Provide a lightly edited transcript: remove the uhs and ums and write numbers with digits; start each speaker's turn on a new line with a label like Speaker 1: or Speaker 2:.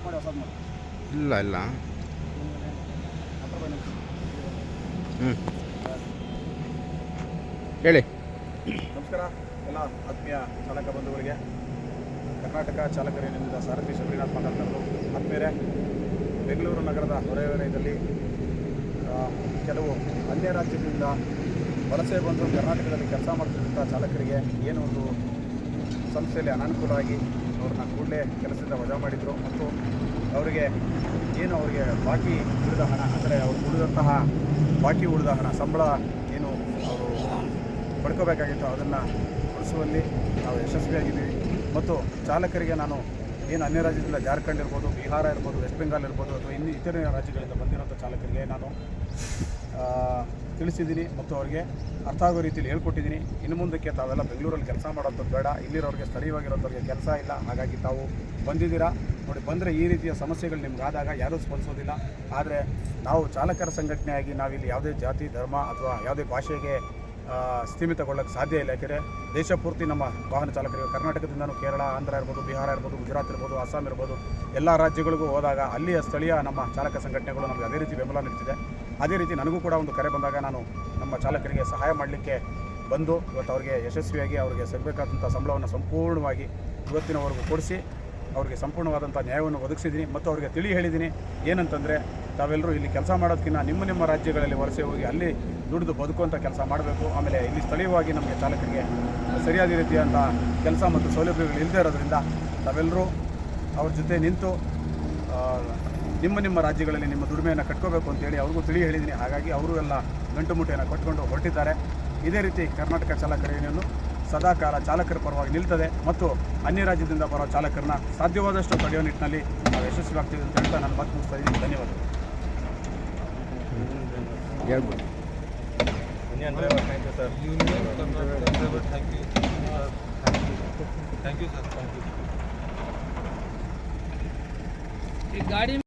Speaker 1: ಮಾಡಿ ಹೊಸದು ಮಾಡಿ.
Speaker 2: ಇಲ್ಲ ಇಲ್ಲ. ಹೇಳಿ.
Speaker 1: ನಮಸ್ಕಾರ ಎಲ್ಲ ಆತ್ಮೀಯ ಚಾಲಕ ಬಂಧುಗಳಿಗೆ. ಕರ್ನಾಟಕ ಚಾಲಕರ ಯೂನಿಯನ್ನಿಂದ ಸಾರಥಿ ಶಬರಿನಾಥ್ ಮಾತಾಡ್ತಾ ಇರೋದು. ಆದ್ಮೇಲೆ ಬೆಂಗಳೂರು ನಗರದ ಹೊರವಲಯದಲ್ಲಿ ಕೆಲವು ಅನ್ಯ ರಾಜ್ಯದಿಂದ ವಲಸೆ ಬಂದು ಕರ್ನಾಟಕದಲ್ಲಿ ಕೆಲಸ ಮಾಡ್ತಿದ್ದಂಥ ಚಾಲಕರಿಗೆ ಏನೋ ಒಂದು ಸಂಸ್ಥೆಯಲ್ಲಿ ಅನಾನುಕೂಲವಾಗಿ ಅವ್ರನ್ನ ಕೂಡಲೇ ಕೆಲಸದಿಂದ ವಜಾ ಮಾಡಿದರು ಮತ್ತು ಅವರಿಗೆ ಏನು ಅವರಿಗೆ ಬಾಕಿ ಉಳಿದ ಹಣ, ಅಂದರೆ ಅವರು ಉಳಿದಂತಹ ಬಾಕಿ ಉಳಿದ ಹಣ, ಸಂಬಳ ಏನು ಅವರು ಪಡ್ಕೋಬೇಕಾಗಿತ್ತು ಅದನ್ನು ಕೊಡಿಸುವಲ್ಲಿ ನಾವು ಯಶಸ್ವಿಯಾಗಿದ್ದೀವಿ. ಮತ್ತು ಚಾಲಕರಿಗೆ ನಾನು ಏನು ಅನ್ಯ ರಾಜ್ಯದಿಂದ ಜಾರ್ಖಂಡ್ ಇರ್ಬೋದು, ಬಿಹಾರ ಇರ್ಬೋದು, ವೆಸ್ಟ್ ಬೆಂಗಾಲ್ ಇರ್ಬೋದು ಅಥವಾ ಇನ್ನು ಇತರೆ ರಾಜ್ಯಗಳಿಂದ ಬಂದಿರೋಂಥ ಚಾಲಕರಿಗೆ ನಾನು ತಿಳಿಸಿದ್ದೀನಿ ಮತ್ತು ಅವರಿಗೆ ಅರ್ಥ ಆಗೋ ರೀತಿಯಲ್ಲಿ ಹೇಳ್ಕೊಟ್ಟಿದ್ದೀನಿ. ಇನ್ನು ಮುಂದಕ್ಕೆ ತಾವೆಲ್ಲ ಬೆಂಗಳೂರಲ್ಲಿ ಕೆಲಸ ಮಾಡೋಂಥದ್ದು ಬೇಡ, ಇಲ್ಲಿರೋರಿಗೆ ಸ್ಥಳೀಯವಾಗಿರೋಂಥವ್ರಿಗೆ ಕೆಲಸ ಇಲ್ಲ, ಹಾಗಾಗಿ ತಾವು ಬಂದಿದ್ದೀರಾ ನೋಡಿ. ಬಂದರೆ ಈ ರೀತಿಯ ಸಮಸ್ಯೆಗಳು ನಿಮ್ಗಾದಾಗ ಯಾರೂ ಸ್ಪಂದಿಸೋದಿಲ್ಲ. ಆದರೆ ನಾವು ಚಾಲಕರ ಸಂಘಟನೆಯಾಗಿ ನಾವಿಲ್ಲಿ ಯಾವುದೇ ಜಾತಿ, ಧರ್ಮ ಅಥವಾ ಯಾವುದೇ ಭಾಷೆಗೆ ಸೀಮಿತಗೊಳ್ಳೋಕ್ಕೆ ಸಾಧ್ಯ ಇಲ್ಲ. ಯಾಕೆಂದರೆ ದೇಶ ಪೂರ್ತಿ ನಮ್ಮ ವಾಹನ ಚಾಲಕರಿಗೆ ಕರ್ನಾಟಕದಿಂದನೂ ಕೇರಳ, ಆಂಧ್ರ ಇರ್ಬೋದು, ಬಿಹಾರ ಇರ್ಬೋದು, ಗುಜರಾತ್ ಇರ್ಬೋದು, ಅಸ್ಸಾಂ ಇರ್ಬೋದು, ಎಲ್ಲ ರಾಜ್ಯಗಳಿಗೂ ಹೋದಾಗ ಅಲ್ಲಿಯ ಸ್ಥಳೀಯ ನಮ್ಮ ಚಾಲಕ ಸಂಘಟನೆಗಳು ನಮಗೆ ಅದೇ ರೀತಿ ಬೆಂಬಲ ನೀಡ್ತಿದೆ. ಅದೇ ರೀತಿ ನನಗೂ ಕೂಡ ಒಂದು ಕರೆ ಬಂದಾಗ ನಾನು ನಮ್ಮ ಚಾಲಕರಿಗೆ ಸಹಾಯ ಮಾಡಲಿಕ್ಕೆ ಬಂದು ಇವತ್ತು ಅವರಿಗೆ ಯಶಸ್ವಿಯಾಗಿ ಅವರಿಗೆ ಸಿಗಬೇಕಾದಂಥ ಸಂಬಳವನ್ನು ಸಂಪೂರ್ಣವಾಗಿ ಇವತ್ತಿನವರೆಗೂ ಕೊಡಿಸಿ ಅವರಿಗೆ ಸಂಪೂರ್ಣವಾದಂಥ ನ್ಯಾಯವನ್ನು ಒದಗಿಸಿದ್ದೀನಿ. ಮತ್ತು ಅವರಿಗೆ ತಿಳಿ ಹೇಳಿದ್ದೀನಿ ಏನಂತಂದರೆ, ತಾವೆಲ್ಲರೂ ಇಲ್ಲಿ ಕೆಲಸ ಮಾಡೋದಕ್ಕಿಂತ ನಿಮ್ಮ ರಾಜ್ಯಗಳಲ್ಲಿ ವಲಸೆ ಹೋಗಿ ಅಲ್ಲಿ ದುಡಿದು ಬದುಕುವಂಥ ಕೆಲಸ ಮಾಡಬೇಕು. ಆಮೇಲೆ ಇಲ್ಲಿ ಸ್ಥಳೀಯವಾಗಿ ನಮಗೆ ಚಾಲಕರಿಗೆ ಸರಿಯಾದ ರೀತಿಯಾದಂಥ ಕೆಲಸ ಮತ್ತು ಸೌಲಭ್ಯಗಳು ಇಲ್ಲದೇ ಇರೋದ್ರಿಂದ ತಾವೆಲ್ಲರೂ ಅವ್ರ ಜೊತೆ ನಿಂತು ನಿಮ್ಮ ರಾಜ್ಯಗಳಲ್ಲಿ ನಿಮ್ಮ ದುಡಿಮೆಯನ್ನು ಕಟ್ಕೋಬೇಕು ಅಂತೇಳಿ ಅವ್ರಿಗೂ ತಿಳಿ ಹೇಳಿದ್ದೀನಿ. ಹಾಗಾಗಿ ಅವರು ಎಲ್ಲ ಗಂಟು ಮುಟ್ಟೆಯನ್ನು ಕಟ್ಕೊಂಡು ಹೊರಟಿದ್ದಾರೆ. ಇದೇ ರೀತಿ ಕರ್ನಾಟಕ ಚಾಲಕರ ಯೂನಿಯನ್ನು ಸದಾಕಾಲ ಚಾಲಕರ ಪರವಾಗಿ ನಿಲ್ತದೆ ಮತ್ತು ಅನ್ಯ ರಾಜ್ಯದಿಂದ ಬರೋ ಚಾಲಕರನ್ನ ಸಾಧ್ಯವಾದಷ್ಟು ತಡೆಯೋ ನಿಟ್ಟಿನಲ್ಲಿ ನಾವು ಯಶಸ್ವಿ ಆಗ್ತೀವಿ ಅಂತ ಹೇಳ್ತಾ ನಾನು ಮಾತು ಮುಗಿಸ್ತಾ ಇದ್ದೀನಿ. ಧನ್ಯವಾದಗಳು.
Speaker 2: ಹೇಳ್ಬೋದು.
Speaker 3: Union driver, thank you sir. Union driver, thank you. Thank you sir. Thank you.